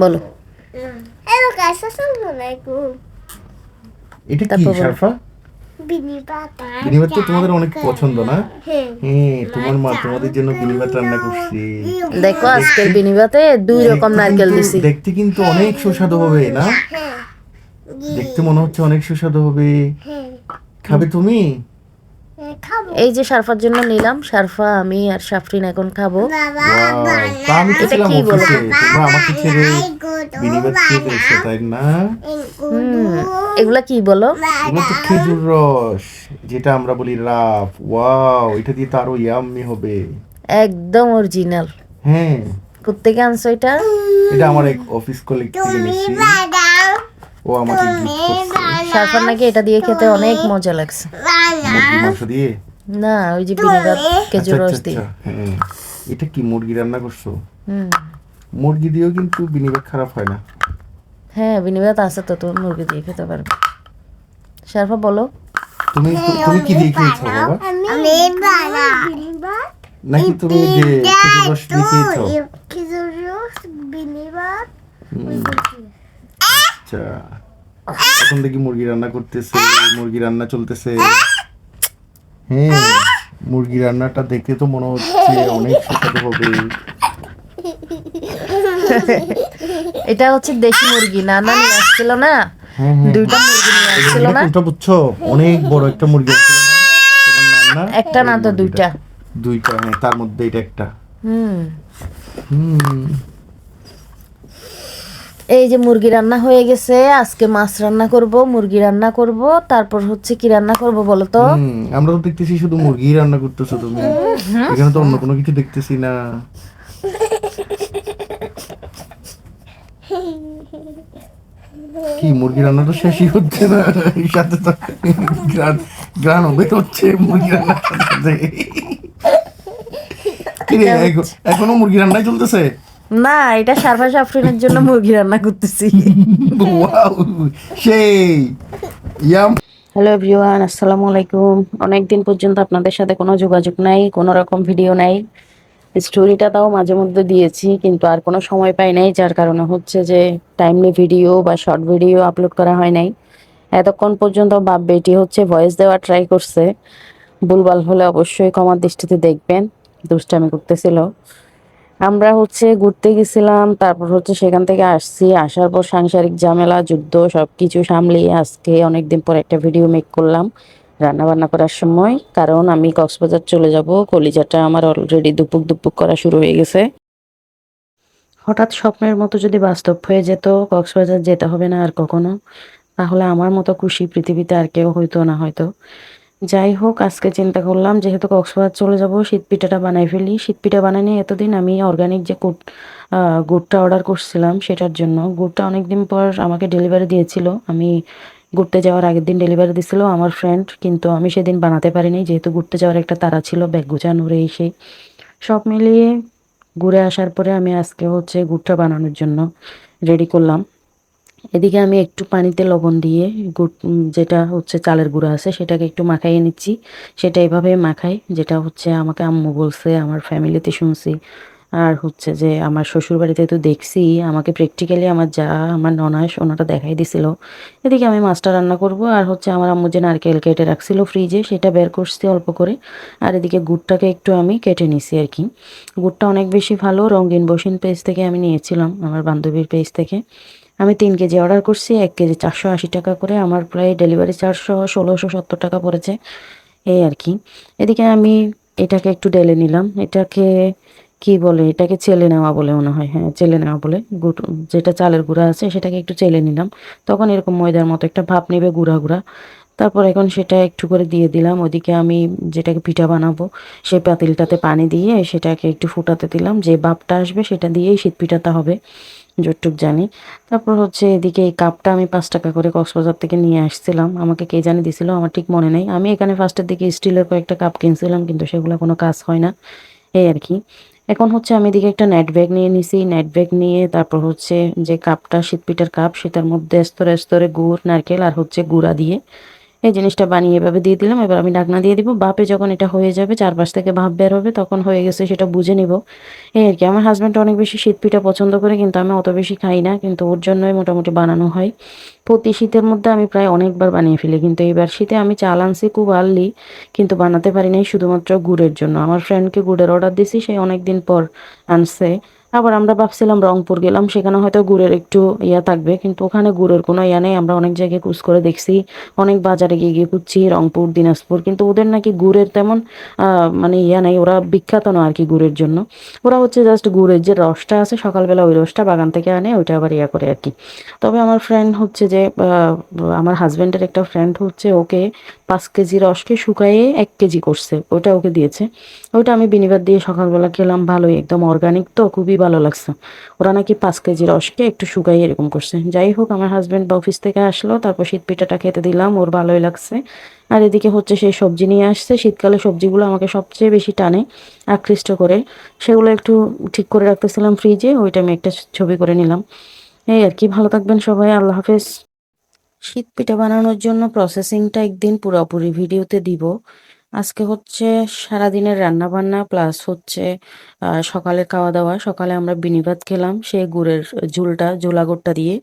বলো। Hello guys, আসসালামু আলাইকুম। এটা কি তারপর বলো। সারফা? বিনিবাত বিনিবাত তো তোমাদের অনেক পছন্দ না? হ্যাঁ, হ্যাঁ, তোমার মা তোমাদের জন্য বিনিবাত রান্না করছে। দেখো আজকের দেখতে বিনিবাতে 2 রকম নারকেল দিছি। দেখতে কিন্তু অনেক সুস্বাদু হবে না? হ্যাঁ, দেখতে মনে হচ্ছে অনেক সুস্বাদু হবে। হ্যাঁ, খাবে তুমি? খাবো। এই যে সারফার জন্য নিলাম, সারফা আমি আর সাফরিন এখন খাবো। বাবা ওয়াও, তা আমি তো এটা ছিলাম কি বলো? অফিসে, তোমরা আমাকে ছেড়ে বিনিবাত খেতে এসো, তাই না? এগুলা কি বলো? এগুলো তো খেজুর রস, যেটা আমরা বলি রাফ। ওয়াও, এটা দিয়ে তো আরো ইয়াম্মি হবে। একদম অরিজিনাল। হ্যাঁ, কোত্থেকে আনছো এটা? এটা আমার এক অফিস কলিগ থেকে নিয়েছি, ও আমাকে গিফট করছে। সারফার নাকি এটা দিয়ে খেতে অনেক মজা লাগছে। মুরগির মাংস দিয়ে? না, ওই যে বিনিবাত আচ্ছা খেজুর আচ্ছা রস আচ্ছা, দিয়ে। হ্যাঁ। এটা কি মুরগি রান্না করছো? হুম। মুরগি দিয়েও কিন্তু বিনিয়োগ খারাপ হয় না। হ্যাঁ, বিনিবাত আছে তো, তুমি মুরগি দিয়ে খেতে পারবে। সারফা বলো। তুমি তুমি কি দিয়ে খেয়েছো বাবা? আমি বিনিবাত নাকি তুমি যে খেজুর রস দিয়ে খেয়েছো? খেজুর রস বিনিবাত হুম, আচ্ছা। এখন দেখি মুরগি রান্না করতেছে, মুরগি রান্না চলতেছে। হ্যাঁ, মুরগি রান্নাটা দেখতে তো মনে হচ্ছে অনেক সুস্বাদু হবে। এটা হচ্ছে দেশি মুরগি, নানা নিয়ে আসছিল না, হ্যাঁ হ্যাঁ, 2টা মুরগি নিয়ে আসছিল না। কোনটা বুঝছো? অনেক বড় একটা মুরগি ছিল না তোমার নান্না? একটা না তো, 2টা। দুইটা, হ্যাঁ, তার মধ্যে এটা একটা। হুম। হুম, এই যে মুরগি রান্না হয়ে গেছে, আজকে মাছ রান্না করব, মুরগি রান্না করব, তারপর হচ্ছে কি রান্না করব বলো তো? আমরা তো দেখতেছি শুধু মুরগি রান্না করতেছো তুমি, এখানে তো অন্য কোনো কিছু দেখতেছি না। কি মুরগি রান্না তো শেষই হচ্ছে না, এর সাথে তো গ্রান গ্রান বের হচ্ছে মুরগি রান্নার সাথে সাথে। কি রে, এখনো মুরগি রান্নাই চলতেছে? না, এটা সারফা সাফরিনের জন্য মুরগি রান্না করতেছি। ওয়াও, সেই ইয়াম। হ্যালো এভরিওয়ান, আসসালামু আলাইকুম। অনেকদিন পর্যন্ত আপনাদের সাথে কোনো যোগাযোগ নাই, কোনো রকম ভিডিও নাই। স্টোরিটা তাও মাঝে মধ্যে দিয়েছি, কিন্তু আর কোনো সময় পাই নাই, যার কারণে হচ্ছে যে টাইমলি ভিডিও বা শর্ট ভিডিও আপলোড করা হয় নাই। এতক্ষণ পর্যন্ত বাপ বেটি হচ্ছে ভয়েস দেওয়া ট্রাই করছে, ভুলভাল হলে অবশ্যই ক্ষমার দৃষ্টিতে দেখবেন, দুষ্টামি করতেছিল। আমরা হচ্ছে ঘুরতে গেছিলাম, তারপর হচ্ছে সেখান থেকে আসছি, আসার পর সাংসারিক ঝামেলা, যুদ্ধ, সবকিছু সামলিয়ে আজকে অনেকদিন পর একটা ভিডিও মেক করলাম রান্না বান্না করার সময়। কারণ আমি কক্সবাজার চলে যাব, কলিজাটা আমার অলরেডি দুপুক দুপুক করা শুরু হয়ে গেছে। হঠাৎ স্বপ্নের মতো যদি বাস্তব হয়ে যেত, কক্সবাজার যেতে হবে না আর কখনো, তাহলে আমার মতো খুশি পৃথিবীতে আর কেউ হইতো না হয়তো। যাই হোক, আজকে চিন্তা করলাম যেহেতু কক্সবাজার চলে যাব, শীতপিঠাটা বানাই ফেলি। শীতপিঠা বানাইনি এতদিন, আমি অর্গানিক যে গুড়টা অর্ডার করছিলাম সেটার জন্য। গুড়টা অনেকদিন পর আমাকে ডেলিভারি দিয়েছিল, আমি ঘুরতে যাওয়ার আগের দিন ডেলিভারি দিছিল আমার ফ্রেন্ড, কিন্তু আমি সেদিন বানাতে পারিনি যেহেতু ঘুরতে যাওয়ার একটা তাড়া ছিল, ব্যাগ গুছানোর এই সেই। সব মিলিয়ে ঘুরে আসার পরে আমি আজকে হচ্ছে গুড়টা বানানোর জন্য রেডি করলাম। এদিকে আমি একটু পানিতে লবণ দিয়ে গুড়, যেটা হচ্ছে চালের গুঁড়া আছে সেটাকে একটু মাখাইয়ে নিচ্ছি। সেটা এভাবে মাখাই, যেটা হচ্ছে আমাকে আম্মু বলছে, আমার ফ্যামিলিতে শুনছি, আর হচ্ছে যে আমার শ্বশুর বাড়িতে তো দেখছি, আমাকে প্র্যাকটিক্যালি আমার যা, আমার ননাস ওনাটা দেখাই দিছিল। এদিকে আমি মাছটা রান্না করব, আর হচ্ছে আমার আম্মু যে নারকেল কেটে রাখছিল ফ্রিজে সেটা বের করছি অল্প করে। আর এদিকে গুড়টাকে একটু আমি কেটে নিছি আর কি। গুড়টা অনেক বেশি ভালো, রঙিন বসিন পেজ থেকে আমি নিয়েছিলাম, আমার বান্ধবীর পেজ থেকে। আমি 3 কেজি অর্ডার করছি, 1 কেজি 480 টাকা করে, আমার প্রায় ডেলিভারি চার্জ সহ 1670 টাকা পড়েছে, এই আর কি। এদিকে আমি এটাকে একটু ডেলে নিলাম, এটাকে কি বলে, এটাকে চেলে নেওয়া বলে মনে হয়, হ্যাঁ চেলে নেওয়া বলে। গুড়, যেটা চালের গুঁড়া আছে সেটাকে একটু চেলে নিলাম, তখন এরকম ময়দার মতো একটা ভাপ নেবে গুঁড়া গুঁড়া। তারপর এখন সেটা একটু করে দিয়ে দিলাম। ওদিকে আমি যেটাকে পিঠা বানাবো সেই পাতিলটাতে পানি দিয়ে সেটাকে একটু ফুটাতে দিলাম, যে ভাপটা আসবে সেটা দিয়েই শীত পিঠাটা হবে যতটুক জানি। তারপর হচ্ছে এদিকে এই কাপটা আমি 5 টাকা করে কক্সবাজার থেকে নিয়ে আসছিলাম, আমাকে কে জানি দিছিল আমার ঠিক মনে নেই। আমি এখানে ফার্স্টের দিকে স্টিলের কয়েকটা কাপ কিনছিলাম, কিন্তু সেগুলো কোনো কাজ হয় না, এই আর কি। এখন হচ্ছে আমি এদিকে একটা নেট ব্যাগ নিয়ে নিছি, নেট ব্যাগ নিয়ে তারপর হচ্ছে যে কাপটা, শীতপিঠার কাপ, সেটার মধ্যে স্তরে স্তরে গুড়, নারকেল আর হচ্ছে গুঁড়া দিয়ে এই জিনিসটা বানিয়ে এভাবে দিয়ে দিলাম। এবার আমি ঢাকনা দিয়ে দিব। ভাপে যখন এটা হয়ে যাবে, চারপাশ থেকে ভাপ বের হবে, তখন হয়ে গেছে সেটা বুঝে নিব। এই আর কি। আমার হাজব্যান্ড অনেক বেশি শীত পিঠা পছন্দ করে, কিন্তু আমি অত বেশি খাই না, কিন্তু ওর জন্যই মোটামুটি বানানো হয়। প্রতি শীতের মধ্যে আমি প্রায় অনেকবার বানিয়ে ফেলি, কিন্তু এইবার শীতে আমি চাল আনছি খুব আর্লি, কিন্তু বানাতে পারি নাই শুধুমাত্র গুড়ের জন্য। আমার ফ্রেন্ডকে গুড়ের অর্ডার দিছি, সে অনেকদিন পর আনছে। আবার আমরা ভাবছিলাম রংপুর গেলাম, সেখানে হয়তো গুড়ের একটু ইয়া থাকবে, কিন্তু ওখানে গুড়ের কোনো ইয়া নেই। আমরা অনেক জায়গায় কুচ করে দেখছি, অনেক বাজারে গিয়ে গিয়ে খুঁজছি, রংপুর, দিনাজপুর, কিন্তু ওদের নাকি গুড়ের তেমন মানে ইয়া নেই। ওরা বিখ্যাত না আর কি গুড়ের জন্য। ওরা হচ্ছে জাস্ট গুড়ের যে রসটা আছে সকালবেলা, ওই রসটা বাগান থেকে আনে, ওইটা আবার ইয়া করে আর কি। তবে আমার ফ্রেন্ড হচ্ছে যে আমার হাজবেন্ডের একটা ফ্রেন্ড হচ্ছে ওকে 5 কেজি রসকে শুকাইয়ে 1 কেজি করছে, ওটা ওকে দিয়েছে। ওটা আমি বিনিবার দিয়ে সকালবেলা খেলাম, ভালোই, একদম অর্গানিক, তো খুবই ভালো লাগছে। ওরা নাকি 5 কেজি রসকে একটু শুকাইয়ে এরকম করছে। যাই হোক, আমার হাজবেন্ড অফিস থেকে আসলো, তারপর শীত পিঠাটা খেতে দিলাম, ওর ভালোই লাগছে। আর এদিকে হচ্ছে সেই সবজি নিয়ে আসছে। শীতকালে সবজিগুলো আমাকে সবচেয়ে বেশি টানে, আকৃষ্ট করে। সেগুলো একটু ঠিক করে রাখতেছিলাম ফ্রিজে, ওইটা আমি একটা ছবি করে নিলাম। এই আর কি। ভালো থাকবেন সবাই, আল্লাহ হাফেজ। শীত পিঠা বানানোর জন্য প্রসেসিংটা একদিন পুরোপুরি ভিডিওতে দিব। আজকে হচ্ছে সারাদিনের রান্না বান্না প্লাস হচ্ছে সকালের খাওয়া দাওয়া। সকালে আমরা বিনি ভাত খেলাম, সে গুড়ের ঝোলটা, জোলা গুড়টা দিয়ে।